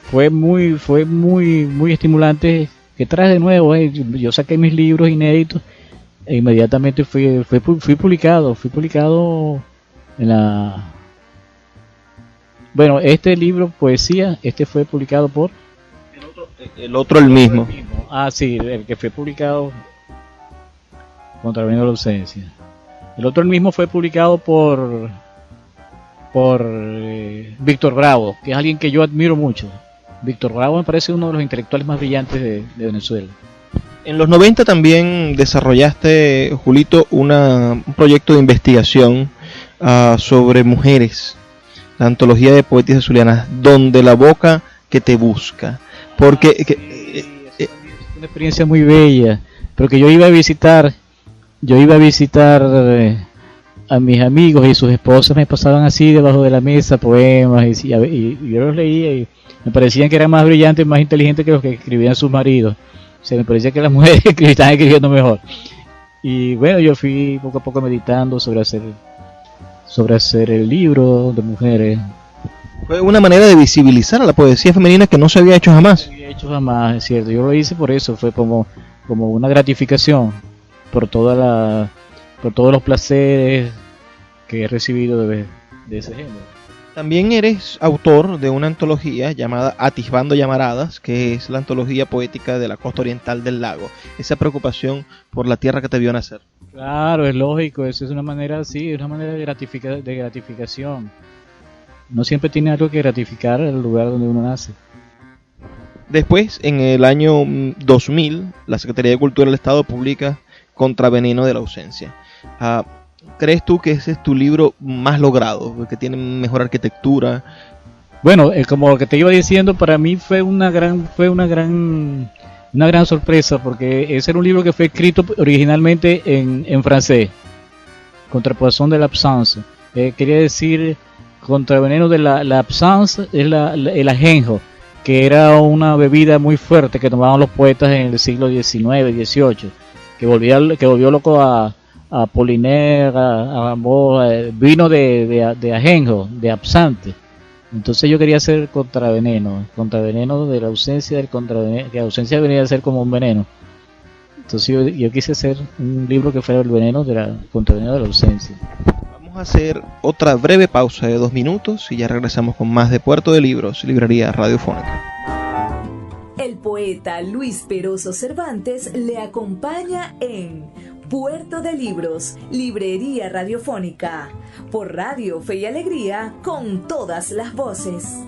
fue muy estimulante que traje de nuevo. Yo saqué mis libros inéditos e inmediatamente fui publicado en la... Bueno, este libro, poesía, fue publicado por... El mismo. Sí, el que fue publicado contra la ausencia. El otro, el mismo, fue publicado por Víctor Bravo, que es alguien que yo admiro mucho. Víctor Bravo me parece uno de los intelectuales más brillantes de Venezuela. En los 90 también desarrollaste, Julito, un proyecto de investigación sobre mujeres, la antología de poetisas zulianas, Donde la boca que te busca. Porque es una experiencia muy bella, porque yo iba a visitar a mis amigos y sus esposas me pasaban así debajo de la mesa poemas y yo los leía y me parecían que eran más brillantes, más inteligentes que los que escribían sus maridos. O sea, me parecía que las mujeres estaban escribiendo mejor. Y bueno, yo fui poco a poco meditando sobre hacer el libro de mujeres. Fue una manera de visibilizar a la poesía femenina que no se había hecho jamás. No se había hecho jamás, es cierto. Yo lo hice por eso, fue como una gratificación por por todos los placeres que he recibido de ese género. También eres autor de una antología llamada Atisbando Llamaradas, que es la antología poética de la costa oriental del lago. Esa preocupación por la tierra que te vio nacer. Claro, es lógico, eso es una manera, sí, es una manera de gratificación. No siempre tiene algo que gratificar el lugar donde uno nace. Después, en el año 2000, la Secretaría de Cultura del Estado publica Contraveneno de la ausencia. ¿Crees tú que ese es tu libro más logrado, que tiene mejor arquitectura? Bueno, como lo que te iba diciendo, para mí fue una gran sorpresa, porque ese era un libro que fue escrito originalmente en francés, Contrapoison de l'absence. Quería decir, Contraveneno de la absence es el ajenjo, que era una bebida muy fuerte que tomaban los poetas en el siglo XIX, XVIII, que volvió loco a Apollinaire, a Rimbaud, vino de ajenjo, de absante. Entonces yo quería hacer contraveneno de la ausencia del contraveneno, que la ausencia venía a ser como un veneno. Entonces yo quise hacer un libro que fuera el veneno contraveneno de la ausencia. Vamos a hacer otra breve pausa de 2 minutos y ya regresamos con más de Puerto de Libros, librería radiofónica. El poeta Luis Peroso Cervantes le acompaña en Puerto de Libros, librería radiofónica, por Radio Fe y Alegría, con todas las voces.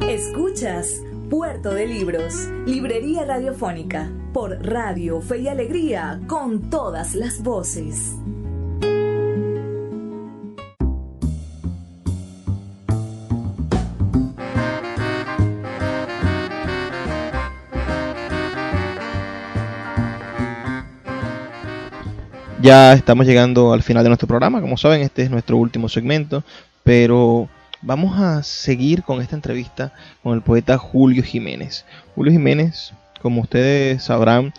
Escuchas Puerto de Libros, librería radiofónica, por Radio Fe y Alegría, con todas las voces. Ya estamos llegando al final de nuestro programa. Como saben, este es nuestro último segmento, pero vamos a seguir con esta entrevista con el poeta Julio Jiménez. Julio Jiménez, como ustedes sabrán,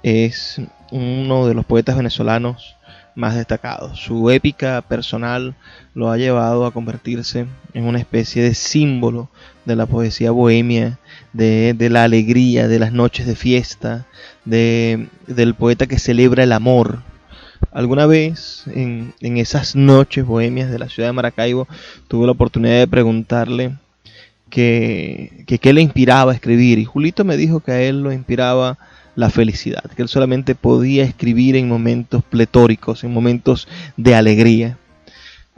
es uno de los poetas venezolanos más destacados. Su épica personal lo ha llevado a convertirse en una especie de símbolo de la poesía bohemia, de la alegría, de las noches de fiesta, del poeta que celebra el amor. Alguna vez en esas noches bohemias de la ciudad de Maracaibo tuve la oportunidad de preguntarle qué le inspiraba a escribir, y Julito me dijo que a él lo inspiraba la felicidad, que él solamente podía escribir en momentos pletóricos, en momentos de alegría.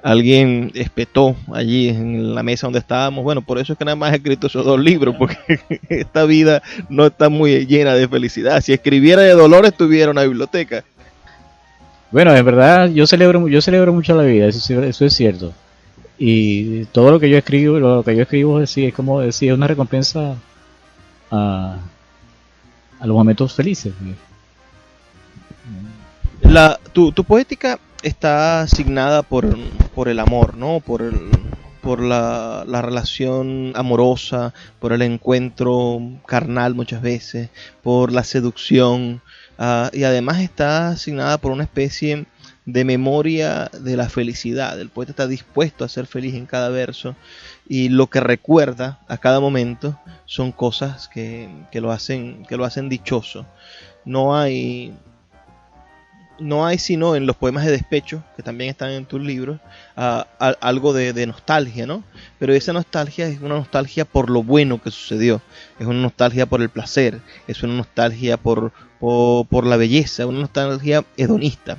Alguien espetó allí en la mesa donde estábamos: bueno, por eso es que nada más he escrito esos 2 libros, porque esta vida no está muy llena de felicidad. Si escribiera de dolor, estuviera en una biblioteca. Bueno, en verdad yo celebro mucho la vida, eso es cierto. Y todo lo que yo escribo sí, es como decir, es una recompensa a los momentos felices. Tu poética está asignada por el amor, ¿no? Por la relación amorosa, por el encuentro carnal muchas veces, por la seducción. Y además está asignada por una especie de memoria de la felicidad. El poeta está dispuesto a ser feliz en cada verso, y lo que recuerda a cada momento son cosas que lo hacen dichoso. No hay sino en los poemas de despecho, que también están en tus libros, algo de nostalgia, ¿no? Pero esa nostalgia es una nostalgia por lo bueno que sucedió, es una nostalgia por el placer, es una nostalgia por la belleza, una nostalgia hedonista.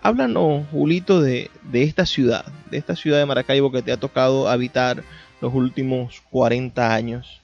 Háblanos, Julito, de esta ciudad de Maracaibo que te ha tocado habitar los últimos 40 años.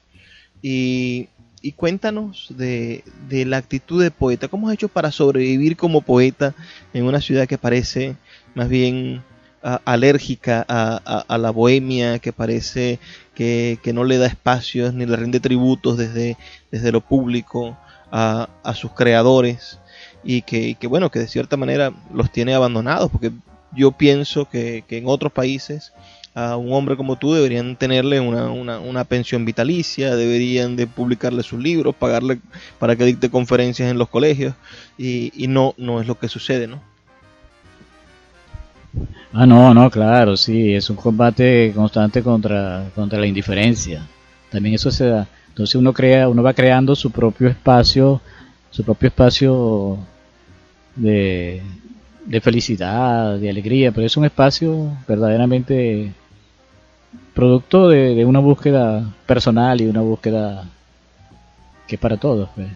Y cuéntanos de la actitud de poeta. ¿Cómo has hecho para sobrevivir como poeta en una ciudad que parece más bien alérgica a la bohemia, que parece que no le da espacios ni le rinde tributos desde lo público a sus creadores y que bueno, que de cierta manera los tiene abandonados, porque yo pienso que en otros países a un hombre como tú deberían tenerle una pensión vitalicia, deberían de publicarle sus libros, pagarle para que dicte conferencias en los colegios, y no es lo que sucede, ¿no? No, claro, sí, es un combate constante contra la indiferencia. También eso se da. Entonces uno va creando su propio espacio de felicidad, de alegría, pero es un espacio verdaderamente producto de una búsqueda personal y una búsqueda que es para todos, pues.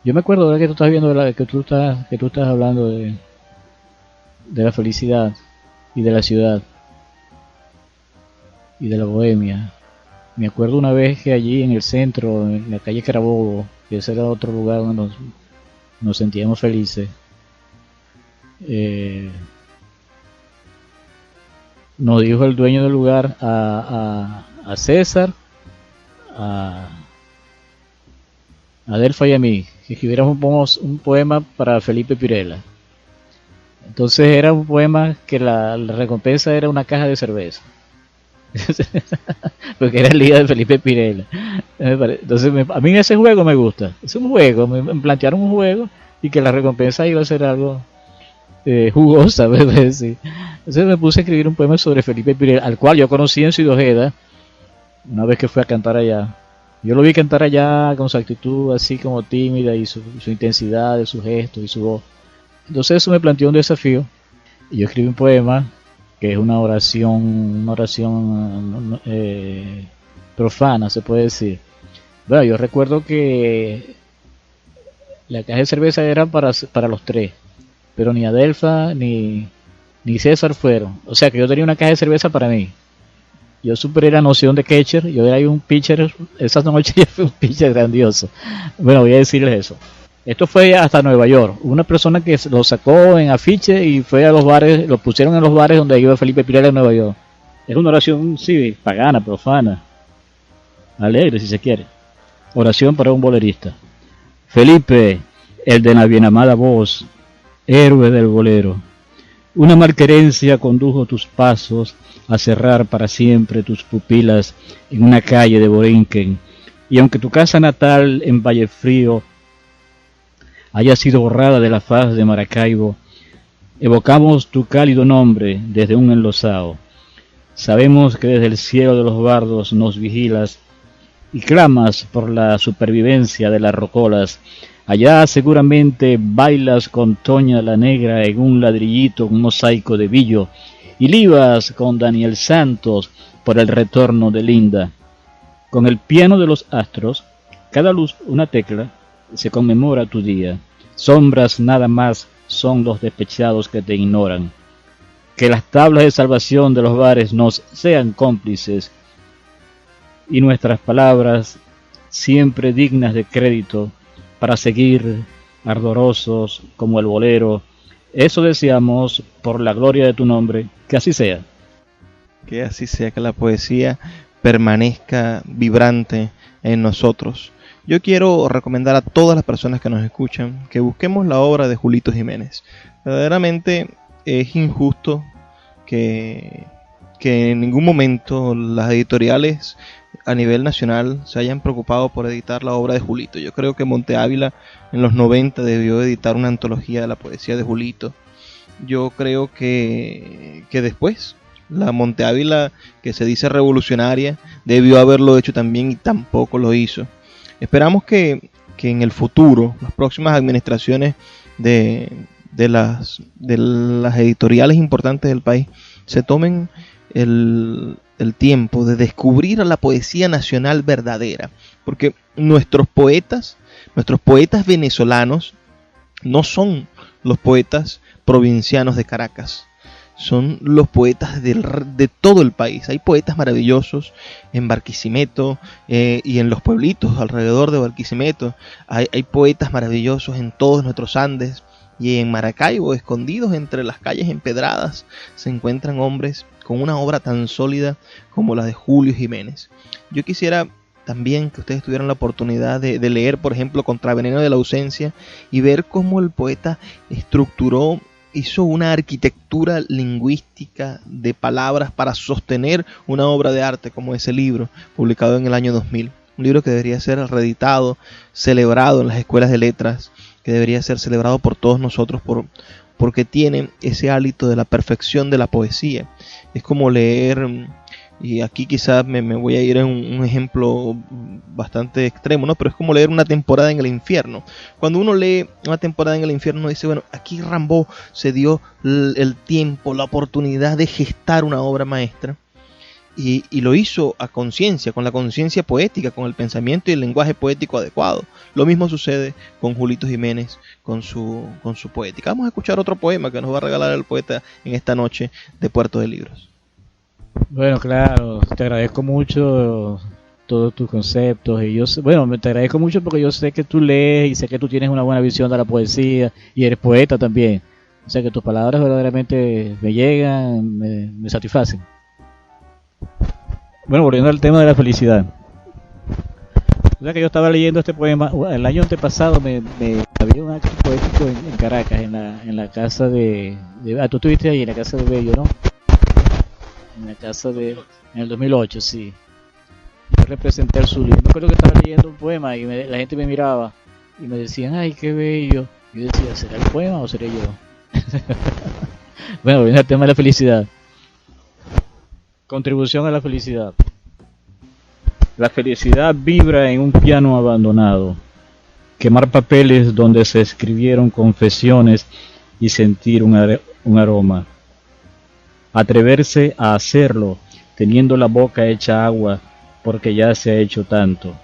Yo me acuerdo de que tú estás viendo que tú estás hablando de la felicidad y de la ciudad y de la bohemia. Me acuerdo una vez que allí en el centro, en la calle Carabobo, que ese era otro lugar donde nos sentíamos felices, nos dijo el dueño del lugar a César, a Delfa y a mí, que escribiéramos un poema para Felipe Pirela. Entonces era un poema que la recompensa era una caja de cerveza. Porque era el día de Felipe Pirela. Entonces a mí ese juego me gusta. Es un juego, me plantearon un juego y que la recompensa iba a ser algo jugosa, ¿verdad? Sí. Entonces me puse a escribir un poema sobre Felipe Pirela, al cual yo conocí en Ciudad Ojeda una vez que fui a cantar allá. Yo lo vi cantar allá con su actitud así como tímida y su intensidad, su gesto y su voz. Entonces eso me planteó un desafío y yo escribí un poema que es una oración profana, se puede decir. Bueno, yo recuerdo que la caja de cerveza era para los tres, pero ni Adelfa ni César fueron. O sea que yo tenía una caja de cerveza para mí. Yo superé la noción de catcher, yo era un pitcher, esa noche ya fue un pitcher grandioso. Bueno, voy a decirles eso. Esto fue hasta Nueva York. Una persona que lo sacó en afiche y fue a los bares, lo pusieron en los bares donde iba Felipe Pirela en Nueva York. Es una oración, sí, pagana, profana, alegre si se quiere. Oración para un bolerista. Felipe, el de la bien amada voz, héroe del bolero. Una malquerencia condujo tus pasos a cerrar para siempre tus pupilas en una calle de Borinquen. Y aunque tu casa natal en Vallefrío haya sido borrada de la faz de Maracaibo, evocamos tu cálido nombre desde un enlosado. Sabemos que desde el cielo de los bardos nos vigilas y clamas por la supervivencia de las rocolas. Allá seguramente bailas con Toña la Negra en un ladrillito, un mosaico de Billo, y libas con Daniel Santos por el retorno de Linda. Con el piano de los astros, cada luz una tecla, se conmemora tu día. Sombras nada más son los despechados que te ignoran. Que las tablas de salvación de los bares nos sean cómplices y nuestras palabras siempre dignas de crédito para seguir ardorosos como el bolero. Eso deseamos por la gloria de tu nombre, que así sea. Que así sea, que la poesía permanezca vibrante en nosotros. Yo quiero recomendar a todas las personas que nos escuchan que busquemos la obra de Julito Jiménez. Verdaderamente es injusto que en ningún momento las editoriales a nivel nacional se hayan preocupado por editar la obra de Julito. Yo creo que Monte Ávila en los 90 debió editar una antología de la poesía de Julito. Yo creo que después la Monte Ávila, que se dice revolucionaria, debió haberlo hecho también y tampoco lo hizo. Esperamos que en el futuro, las próximas administraciones de las editoriales importantes del país, se tomen el tiempo de descubrir a la poesía nacional verdadera. Porque nuestros poetas venezolanos no son los poetas provincianos de Caracas. Son los poetas de todo el país. Hay poetas maravillosos en Barquisimeto y en los pueblitos alrededor de Barquisimeto. Hay poetas maravillosos en todos nuestros Andes. Y en Maracaibo, escondidos entre las calles empedradas, se encuentran hombres con una obra tan sólida como la de Julio Jiménez. Yo quisiera también que ustedes tuvieran la oportunidad de leer, por ejemplo, Contraveneno de la ausencia, y ver cómo el poeta hizo una arquitectura lingüística de palabras para sostener una obra de arte como ese libro, publicado en el año 2000. Un libro que debería ser reeditado, celebrado en las escuelas de letras, que debería ser celebrado por todos nosotros porque tiene ese hálito de la perfección de la poesía. Es como leer, y aquí quizás me voy a ir a un ejemplo bastante extremo, ¿no? Pero es como leer una temporada en el infierno. Cuando uno lee una temporada en el infierno, dice, bueno, aquí Rimbaud se dio el tiempo, la oportunidad de gestar una obra maestra, y lo hizo a conciencia, con la conciencia poética, con el pensamiento y el lenguaje poético adecuado. Lo mismo sucede con Julito Jiménez, con su poética. Vamos a escuchar otro poema que nos va a regalar el poeta en esta noche de Puerto de Libros. Bueno, claro, te agradezco mucho todos tus conceptos, y te agradezco mucho porque yo sé que tú lees y sé que tú tienes una buena visión de la poesía y eres poeta también. O sea que tus palabras verdaderamente me llegan, me satisfacen. Bueno, volviendo al tema de la felicidad. O sea que yo estaba leyendo este poema el año antepasado, había un acto poético en Caracas, en la casa de tú estuviste ahí en la casa de Bello, ¿no? En el 2008, sí. Yo representé el Zulia. Me acuerdo que estaba leyendo un poema y la gente me miraba y me decían, ay, qué bello. Yo decía, ¿será el poema o seré yo? Bueno, viene el tema de la felicidad. Contribución a la felicidad. La felicidad vibra en un piano abandonado. Quemar papeles donde se escribieron confesiones y sentir un aroma. Atreverse a hacerlo teniendo la boca hecha agua porque ya se ha hecho tanto.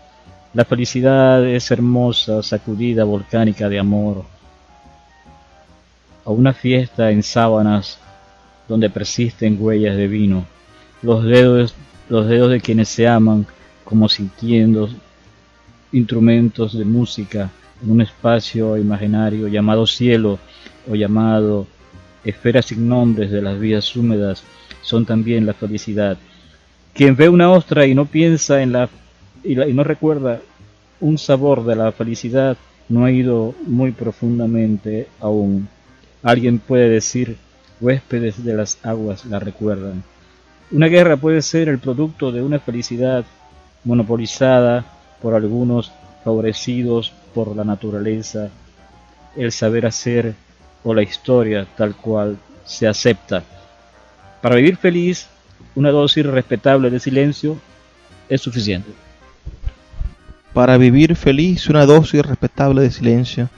La felicidad es hermosa sacudida volcánica de amor. A una fiesta en sábanas donde persisten huellas de vino. Los dedos de quienes se aman como sintiendo instrumentos de música en un espacio imaginario llamado cielo o llamado esferas sin nombres de las vías húmedas son también la felicidad. Quien ve una ostra y no piensa y no recuerda un sabor de la felicidad no ha ido muy profundamente aún. Alguien puede decir, huéspedes de las aguas la recuerdan. Una guerra puede ser el producto de una felicidad monopolizada por algunos favorecidos por la naturaleza, el saber hacer o la historia tal cual se acepta. Para vivir feliz, una dosis respetable de silencio es suficiente. Para vivir feliz, una dosis respetable de silencio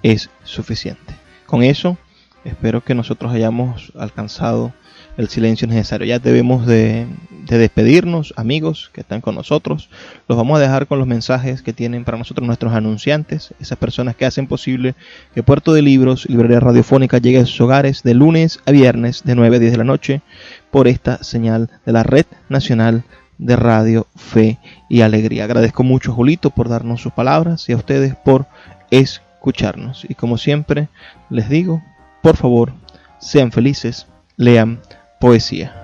es suficiente. Con eso, espero que nosotros hayamos alcanzado el silencio necesario. Ya debemos de despedirnos, amigos que están con nosotros. Los vamos a dejar con los mensajes que tienen para nosotros nuestros anunciantes, esas personas que hacen posible que Puerto de Libros, librería radiofónica, llegue a sus hogares de lunes a viernes de 9 a 10 de la noche por esta señal de la Red Nacional de Radio Fe y Alegría. Agradezco mucho a Julito por darnos sus palabras y a ustedes por escucharnos. Y como siempre les digo, por favor, sean felices, lean poesía.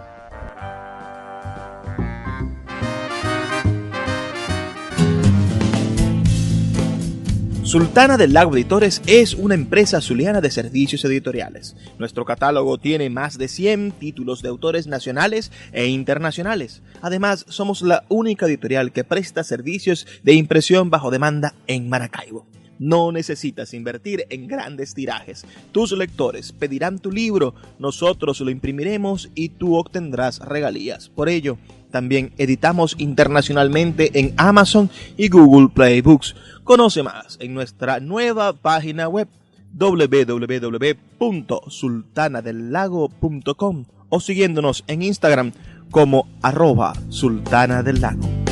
Sultana del Lago Editores es una empresa zuliana de servicios editoriales. Nuestro catálogo tiene más de 100 títulos de autores nacionales e internacionales. Además, somos la única editorial que presta servicios de impresión bajo demanda en Maracaibo. No necesitas invertir en grandes tirajes. Tus lectores pedirán tu libro, nosotros lo imprimiremos y tú obtendrás regalías. Por ello, también editamos internacionalmente en Amazon y Google Play Books. Conoce más en nuestra nueva página web www.sultanadelago.com o siguiéndonos en Instagram como @sultanadelago.